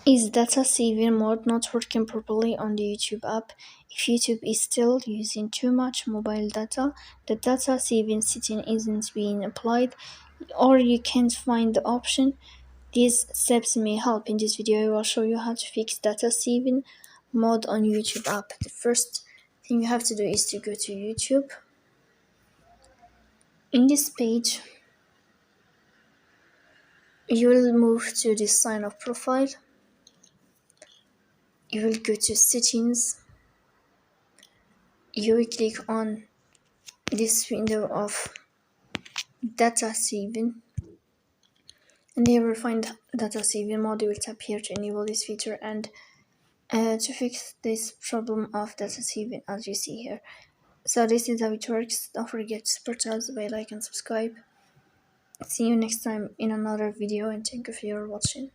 Is data saving mode not working properly on the YouTube app? If YouTube is still using too much mobile data, the data saving setting isn't being applied, or you can't find the option. These steps may help. In this video, I will show you how to fix data saving mode on YouTube app. The first thing you have to do is to go to YouTube. In this page, you will move to the sign up profile. You will go to settings. You will click on this window of data saving, and you will find data saving mode. You will tap here to enable this feature and to fix this problem of data saving, as you see here. So this is how it works. Don't forget to support us by like and subscribe. See you next time in another video, and thank you for your watching.